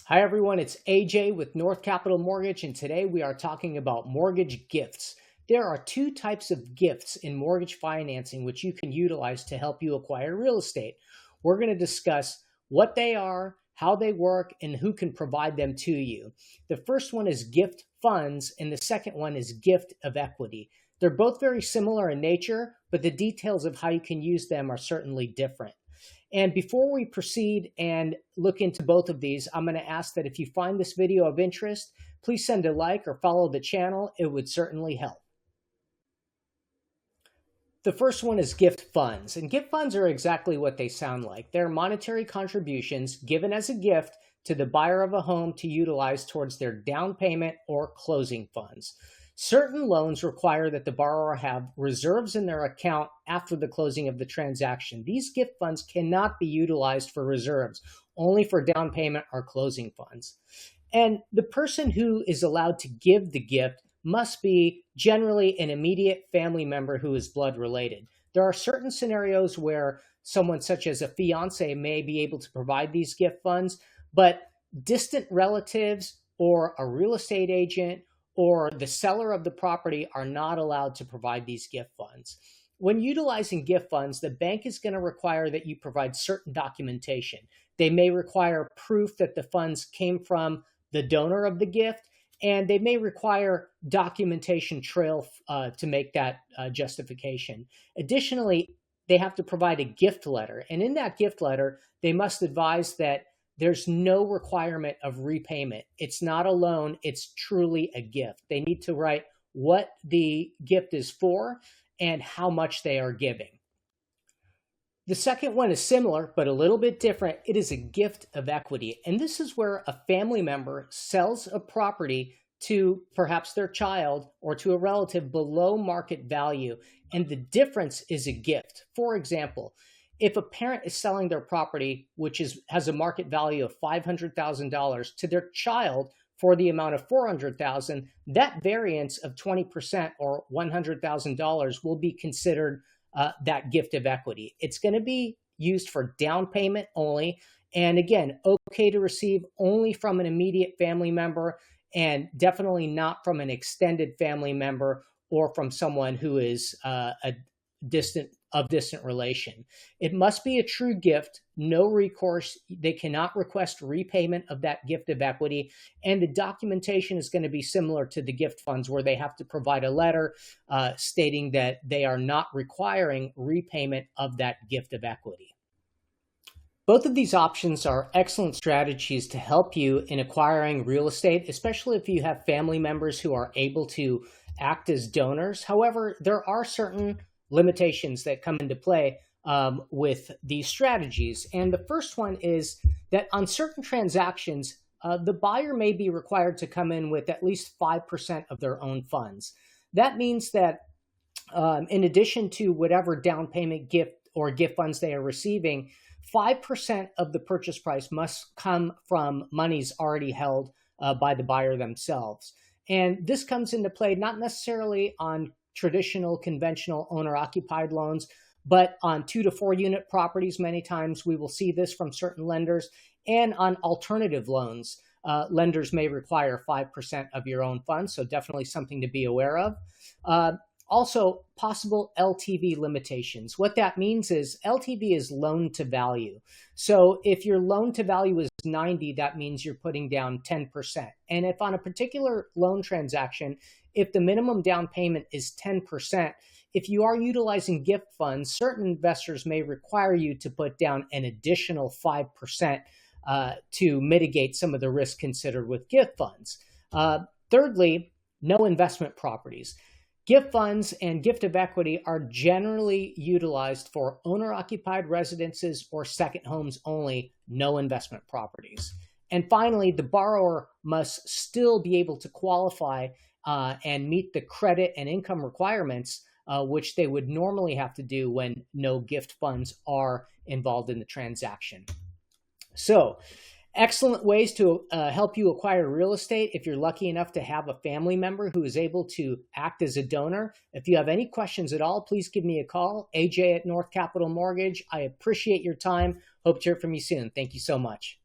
Hi everyone, it's AJ with North Capital Mortgage, and today we are talking about mortgage gifts. There are two types of gifts in mortgage financing which you can utilize to help you acquire real estate. We're going to discuss what they are, how they work, and who can provide them to you. The first one is gift funds, and the second one is gift of equity. They're both very similar in nature, but the details of how you can use them are certainly different. And before we proceed and look into both of these, I'm going to ask that if you find this video of interest, please send a like or follow the channel. It would certainly help. The first one is gift funds, and gift funds are exactly what they sound like. They're monetary contributions given as a gift to the buyer of a home to utilize towards their down payment or closing funds. Certain loans require that the borrower have reserves in their account after the closing of the transaction. These gift funds cannot be utilized for reserves, only for down payment or closing funds. And the person who is allowed to give the gift must be generally an immediate family member who is blood related. There are certain scenarios where someone such as a fiance may be able to provide these gift funds, but distant relatives or a real estate agent or the seller of the property are not allowed to provide these gift funds. When utilizing gift funds, the bank is going to require that you provide certain documentation. They may require proof that the funds came from the donor of the gift, and they may require documentation trail to make that justification. Additionally, they have to provide a gift letter, and in that gift letter, they must advise that there's no requirement of repayment. It's not a loan, it's truly a gift. They need to write what the gift is for and how much they are giving. The second one is similar, but a little bit different. It is a gift of equity. And this is where a family member sells a property to perhaps their child or to a relative below market value. And the difference is a gift. For example, if a parent is selling their property, which has a market value of $500,000 to their child for the amount of $400,000, that variance of 20% or $100,000 will be considered that gift of equity. It's going to be used for down payment only. And again, okay to receive only from an immediate family member and definitely not from an extended family member or from someone who is a distant relation. It must be a true gift, no recourse. They cannot request repayment of that gift of equity. And the documentation is going to be similar to the gift funds, where they have to provide a letter stating that they are not requiring repayment of that gift of equity. Both of these options are excellent strategies to help you in acquiring real estate, especially if you have family members who are able to act as donors. However, there are certain limitations that come into play with these strategies. And the first one is that on certain transactions, the buyer may be required to come in with at least 5% of their own funds. That means that in addition to whatever down payment gift or gift funds they are receiving, 5% of the purchase price must come from monies already held by the buyer themselves. And this comes into play not necessarily on traditional conventional owner-occupied loans, but on 2 to 4 unit properties. Many times we will see this from certain lenders, and on alternative loans, lenders may require 5% of your own funds, so definitely something to be aware of. Also, possible LTV limitations. What that means is LTV is loan to value. So if your loan to value is 90, that means you're putting down 10%. And if on a particular loan transaction, if the minimum down payment is 10%, if you are utilizing gift funds, certain investors may require you to put down an additional 5% to mitigate some of the risk considered with gift funds. Thirdly, no investment properties. Gift funds and gift of equity are generally utilized for owner-occupied residences or second homes only, no investment properties. And finally, the borrower must still be able to qualify and meet the credit and income requirements, which they would normally have to do when no gift funds are involved in the transaction. So, excellent ways to help you acquire real estate if you're lucky enough to have a family member who is able to act as a donor. If you have any questions at all, please give me a call. AJ at North Capital Mortgage. I appreciate your time. Hope to hear from you soon. Thank you so much.